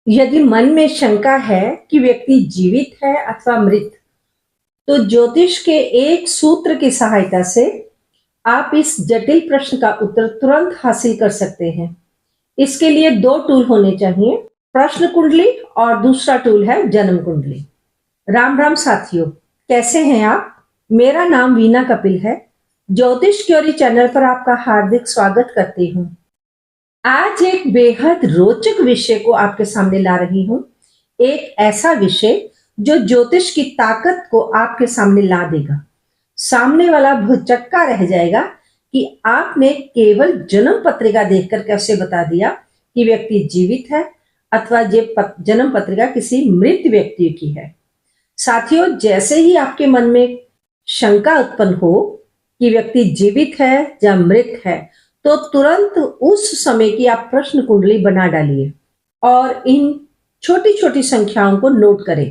यदि मन में शंका है कि व्यक्ति जीवित है अथवा मृत, तो ज्योतिष के एक सूत्र की सहायता से आप इस जटिल प्रश्न का उत्तर तुरंत हासिल कर सकते हैं। इसके लिए दो टूल होने चाहिए, प्रश्न कुंडली और दूसरा टूल है जन्म कुंडली। राम राम साथियों, कैसे हैं आप? मेरा नाम वीना कपिल है। ज्योतिष क्योरी चैनल पर आपका हार्दिक स्वागत करती हूँ। आज एक बेहद रोचक विषय को आपके सामने ला रही हूँ। एक ऐसा विषय जो ज्योतिष की ताकत को आपके सामने ला देगा। सामने वाला भुचक्का रह जाएगा कि आपने केवल जन्म पत्रिका देखकर कैसे बता दिया कि व्यक्ति जीवित है अथवा ये जन्म पत्रिका किसी मृत व्यक्ति की है। साथियों, जैसे ही आपके मन में शंका उत्पन्न हो कि व्यक्ति जीवित है या मृत है, तो तुरंत उस समय की आप प्रश्न कुंडली बना डालिए और इन छोटी छोटी संख्याओं को नोट करें।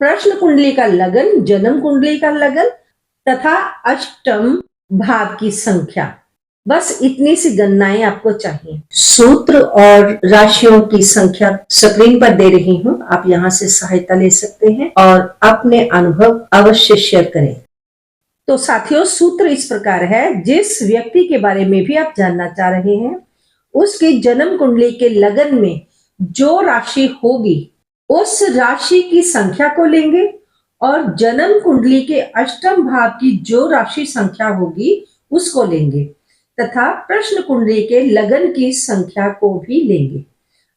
प्रश्न कुंडली का लगन, जन्म कुंडली का लगन तथा अष्टम भाव की संख्या, बस इतनी सी गणनाएं आपको चाहिए। सूत्र और राशियों की संख्या स्क्रीन पर दे रही हूं, आप यहां से सहायता ले सकते हैं और अपने अनुभव अवश्य शेयर करें। तो साथियों, सूत्र इस प्रकार है। जिस व्यक्ति के बारे में भी आप जानना चाह रहे हैं, उसकी जन्म कुंडली के लगन में जो राशि होगी उस राशि की संख्या को लेंगे और जन्म कुंडली के अष्टम भाव की जो राशि संख्या होगी उसको लेंगे तथा प्रश्न कुंडली के लगन की संख्या को भी लेंगे।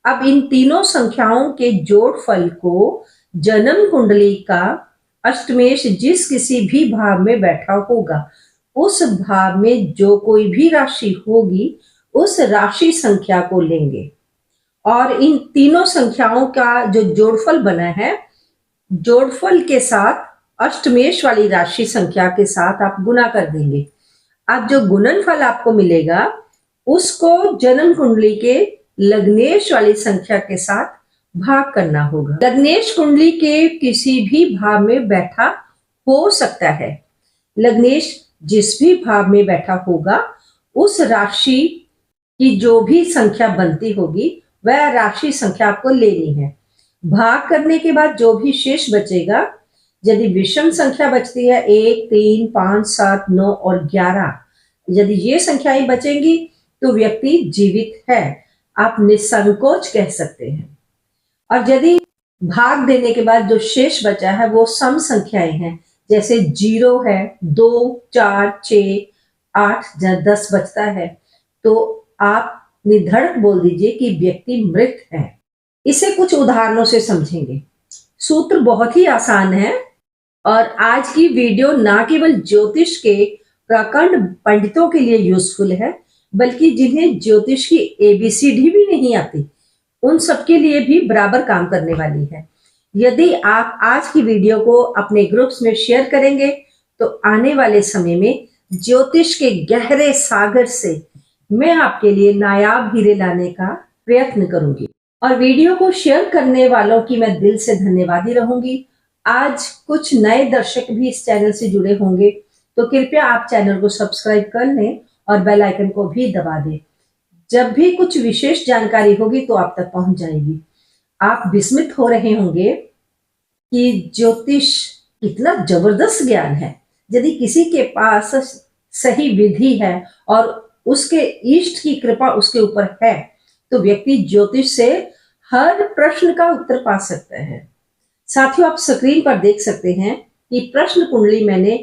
अब इन तीनों संख्याओं के जोड़फल को जन्म कुंडली का अष्टमेश जिस किसी भी भाव में बैठा होगा उस भाव में जो कोई भी राशि होगी उस राशि संख्या को लेंगे और इन तीनों संख्याओं का जो जोड़फल बना है, जोड़फल के साथ अष्टमेश वाली राशि संख्या के साथ आप गुना कर देंगे। अब जो गुणनफल आपको मिलेगा उसको जन्म कुंडली के लग्नेश वाली संख्या के साथ भाग करना होगा। लग्नेश कुंडली के किसी भी भाव में बैठा हो सकता है। लग्नेश जिस भी भाव में बैठा होगा उस राशि की जो भी संख्या बनती होगी वह राशि संख्या आपको लेनी है। भाग करने के बाद जो भी शेष बचेगा, यदि विषम संख्या बचती है 1, 3, 5, 7, 9 और 11, यदि ये संख्याएं बचेंगी तो व्यक्ति जीवित है, आप निसंकोच कह सकते हैं। और यदि भाग देने के बाद जो शेष बचा है वो सम संख्याएं हैं, जैसे 0 है, 2, 4, 6, 8 या 10 बचता है, तो आप निर्धड़क बोल दीजिए कि व्यक्ति मृत है। इसे कुछ उदाहरणों से समझेंगे। सूत्र बहुत ही आसान है और आज की वीडियो ना केवल ज्योतिष के प्रकांड पंडितों के लिए यूजफुल है, बल्कि जिन्हें ज्योतिष की ABCD भी नहीं आती उन सबके लिए भी बराबर काम करने वाली है। यदि आप आज की वीडियो को अपने ग्रुप्स में शेयर करेंगे तो आने वाले समय में ज्योतिष के गहरे सागर से मैं आपके लिए नायाब हीरे लाने का प्रयत्न करूंगी और वीडियो को शेयर करने वालों की मैं दिल से धन्यवादी रहूंगी। आज कुछ नए दर्शक भी इस चैनल से जुड़े होंगे, तो कृपया आप चैनल को सब्सक्राइब कर लें और बेल आइकन को भी दबा दें। जब भी कुछ विशेष जानकारी होगी तो आप तक पहुंच जाएगी। आप विस्मित हो रहे होंगे कि ज्योतिष कितना जबरदस्त ज्ञान है। यदि किसी के पास सही विधि है और उसके इष्ट की कृपा उसके ऊपर है तो व्यक्ति ज्योतिष से हर प्रश्न का उत्तर पा सकता है। साथियों, आप स्क्रीन पर देख सकते हैं कि प्रश्न कुंडली मैंने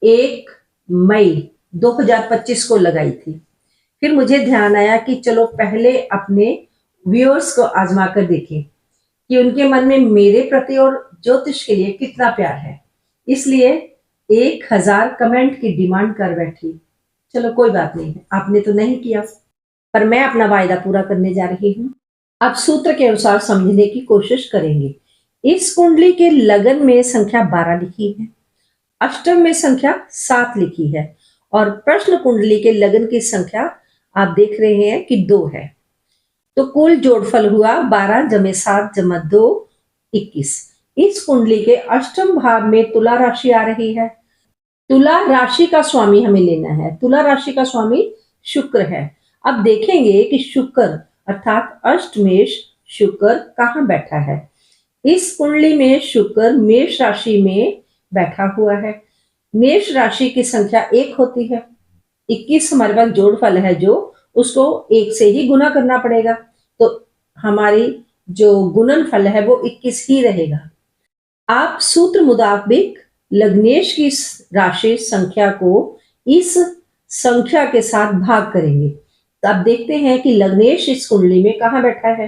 1 मई 2025 को लगाई थी। फिर मुझे ध्यान आया कि चलो पहले अपने व्यूअर्स को आजमा कर देखें कि उनके मन में मेरे प्रति और ज्योतिष के लिए कितना प्यार है। इसलिए 1000 कमेंट की डिमांड कर बैठी। चलो कोई बात नहीं, आपने तो नहीं किया, पर मैं अपना वायदा पूरा करने जा रही हूँ। अब सूत्र के अनुसार समझने की कोशिश करेंगे। इस कुंडली के लगन में संख्या 12 लिखी है, अष्टम में संख्या 7 लिखी है और प्रश्न कुंडली के लगन की संख्या आप देख रहे हैं कि 2 है। तो कुल जोड़फल हुआ 12 + 7 + 2 21। इस कुंडली के अष्टम भाव में तुला राशि आ रही है। तुला राशि का स्वामी हमें लेना है। तुला राशि का स्वामी शुक्र है। अब देखेंगे कि शुक्र अर्थात अष्टमेश शुक्र कहाँ बैठा है। इस कुंडली में शुक्र मेष राशि में बैठा हुआ है। मेष राशि की संख्या 1 होती है। 21 हमारे पास जोड़फल है, जो उसको 1 से ही गुना करना पड़ेगा, तो हमारी जो गुणनफल है वो 21 ही रहेगा। आप सूत्र मुताबिक लग्नेश की राशि संख्या को इस संख्या के साथ भाग करेंगे। तो अब देखते हैं कि लग्नेश इस कुंडली में कहाँ बैठा है।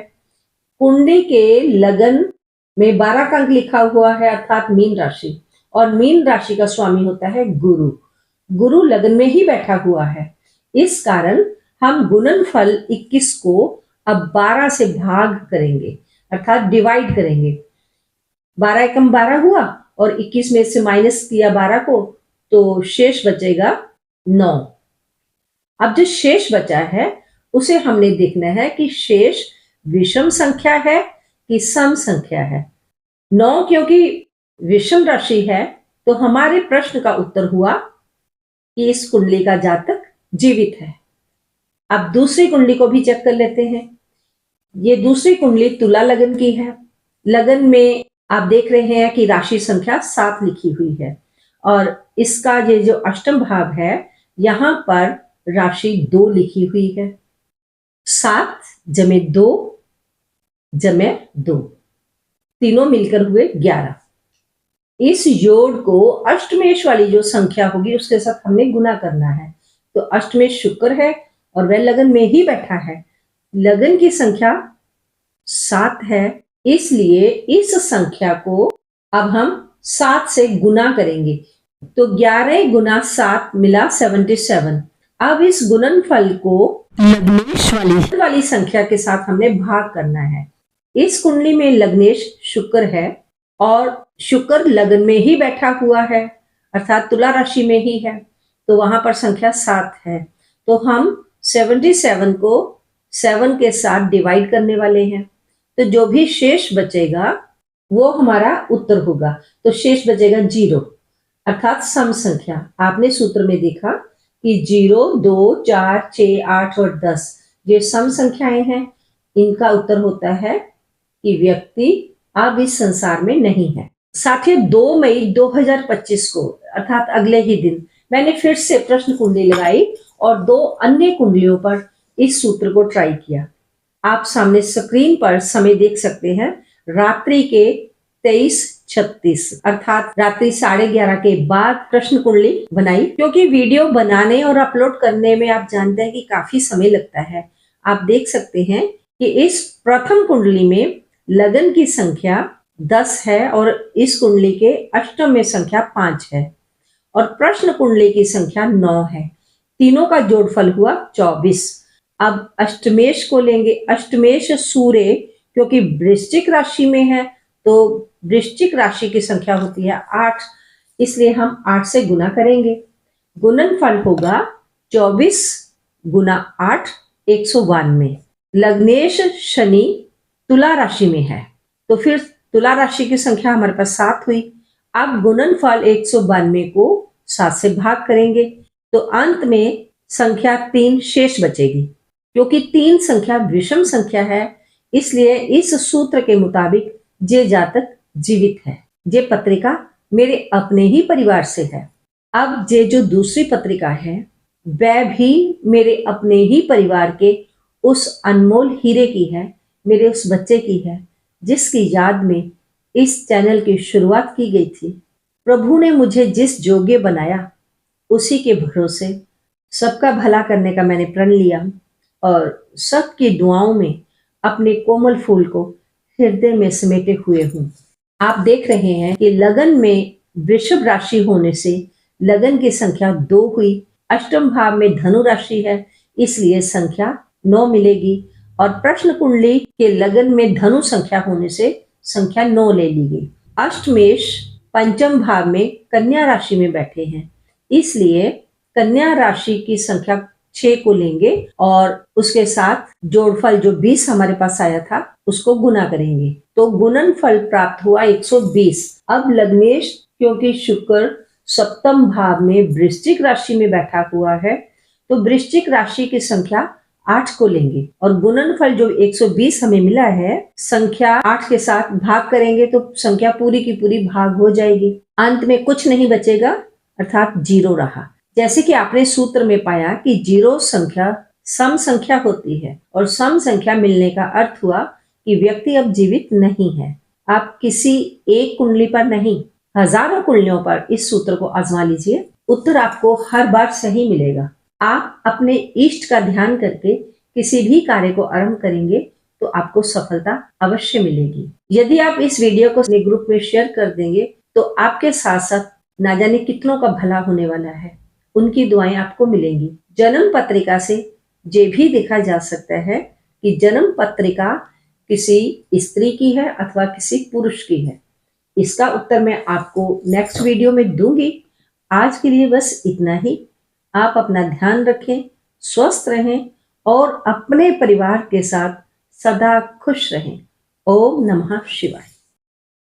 कुंडली के लगन में 12 का अंक लिखा हुआ है, अर्थात मीन राशि, और मीन राशि का स्वामी होता है गुरु। गुरु लगन में ही बैठा हुआ है। इस कारण हम गुणनफल 21 को अब 12 से भाग करेंगे, अर्थात डिवाइड करेंगे। 12 एकम 12 हुआ और 21 में से माइनस किया 12 को, तो शेष बचेगा 9। अब जो शेष बचा है उसे हमने देखना है कि शेष विषम संख्या है कि सम संख्या है। 9 क्योंकि विषम राशि है, तो हमारे प्रश्न का उत्तर हुआ कि इस कुंडली का जातक जीवित है। अब दूसरी कुंडली को भी चेक कर लेते हैं। ये दूसरी कुंडली तुला लगन की है। लगन में आप देख रहे हैं कि राशि संख्या 7 लिखी हुई है, और इसका ये जो अष्टम भाव है यहां पर राशि 2 लिखी हुई है। 7 जमे 2 जमे 2, तीनों मिलकर हुए 11। इस जोड़ को अष्टमेश वाली जो संख्या होगी उसके साथ हमने गुना करना है। तो अष्टमेश शुक्र है और वह लगन में ही बैठा है। लगन की संख्या 7 है, इसलिए इस संख्या को अब हम 7 से गुना करेंगे। तो 11 गुना 7 मिला 77। अब इस गुणनफल को लग्नेश वाली संख्या के साथ हमने भाग करना है। इस कुंडली में लग्नेश शुक्र है और शुक्र लगन में ही बैठा हुआ है, अर्थात तुला राशि में ही है, तो वहां पर संख्या 7 है। तो हम 77 को 7 के साथ डिवाइड करने वाले हैं, तो जो भी शेष बचेगा वो हमारा उत्तर होगा। तो शेष बचेगा 0, अर्थात सम संख्या। आपने सूत्र में देखा कि 0, 2, 4, 6, 8 और 10 ये सम संख्याएं हैं। इनका उत्तर होता है कि व्यक्ति अब इस संसार में नहीं है। साथियों, 2 मई 2025 को, अर्थात अगले ही दिन, मैंने फिर से प्रश्न कुंडली लगाई और 2 अन्य कुंडलियों पर इस सूत्र को ट्राई किया। आप सामने स्क्रीन पर समय देख सकते हैं। रात्रि के 23:36 अर्थात रात्रि 11:30 के बाद प्रश्न कुंडली बनाई, क्योंकि वीडियो बनाने और अपलोड करने में आप जानते हैं कि काफी समय लगता है। आप देख सकते हैं कि इस प्रथम कुंडली में लगन की संख्या 10 है और इस कुंडली के अष्टम में संख्या 5 है और प्रश्न कुंडली की संख्या 9 है। तीनों का जोड़फल हुआ 24। अब अष्टमेश को लेंगे। अष्टमेश सूर्य, क्योंकि वृश्चिक राशि में है तो वृश्चिक राशि की संख्या होती है 8, इसलिए हम 8 से गुना करेंगे। गुणनफल होगा 24 गुना 8 192। लग्नेश शनि तुला राशि में है, तो फिर तुला राशि की संख्या हमारे पास 7 हुई। अब गुणनफल 192 को 7 से भाग करेंगे, तो अंत में संख्या 3 शेष बचेगी। क्योंकि 3 संख्या विषम संख्या है, इसलिए इस सूत्र के मुताबिक ये जातक जीवित है। ये पत्रिका मेरे अपने ही परिवार से है। अब ये जो दूसरी पत्रिका है वह भी मेरे अपने ही परिवार के उस अनमोल हीरे की है, मेरे उस बच्चे की है जिसकी याद में इस चैनल की शुरुआत की गई थी। प्रभु ने मुझे जिस योग्य बनाया उसी के भरोसे सबका भला करने का मैंने प्रण लिया और सबकी दुआओं में अपने कोमल फूल को हृदय में समेटे हुए हूँ। आप देख रहे हैं कि लगन में वृषभ राशि होने से लगन की संख्या 2 हुई। अष्टम भाव में धनु राशि है, इसलिए संख्या 9 मिलेगी और प्रश्न कुंडली के लगन में धनु संख्या होने से संख्या 9 ले ली गई। अष्टमेश पंचम भाव में कन्या राशि में बैठे हैं, इसलिए कन्या राशि की संख्या 6 को लेंगे और उसके साथ जोड़फल जो 20 हमारे पास आया था उसको गुना करेंगे, तो गुणनफल प्राप्त हुआ 120। अब लग्नेश, क्योंकि शुक्र सप्तम भाव में वृश्चिक राशि में बैठा हुआ है, तो वृश्चिक राशि की संख्या 8 को लेंगे और गुणनफल जो 120 हमें मिला है, संख्या 8 के साथ भाग करेंगे तो संख्या पूरी की पूरी भाग हो जाएगी। अंत में कुछ नहीं बचेगा, अर्थात 0 रहा। जैसे कि आपने सूत्र में पाया कि 0 संख्या सम संख्या होती है और सम संख्या मिलने का अर्थ हुआ कि व्यक्ति अब जीवित नहीं है। आप किसी एक कुंडली पर नहीं, हजारों कुंडलियों पर इस सूत्र को आजमा लीजिए, उत्तर आपको हर बार सही मिलेगा। आप अपने इष्ट का ध्यान करके किसी भी कार्य को आरंभ करेंगे तो आपको सफलता अवश्य मिलेगी। यदि आप इस वीडियो को अपने ग्रुप में शेयर कर देंगे तो आपके साथ साथ ना जाने कितनों का भला होने वाला है, उनकी दुआएं आपको मिलेंगी। जन्म पत्रिका से ये भी देखा जा सकता है कि जन्म पत्रिका किसी स्त्री की है अथवा किसी पुरुष की है। इसका उत्तर मैं आपको नेक्स्ट वीडियो में दूंगी। आज के लिए बस इतना ही। आप अपना ध्यान रखें, स्वस्थ रहें और अपने परिवार के साथ सदा खुश रहें। ओम नमः शिवाय।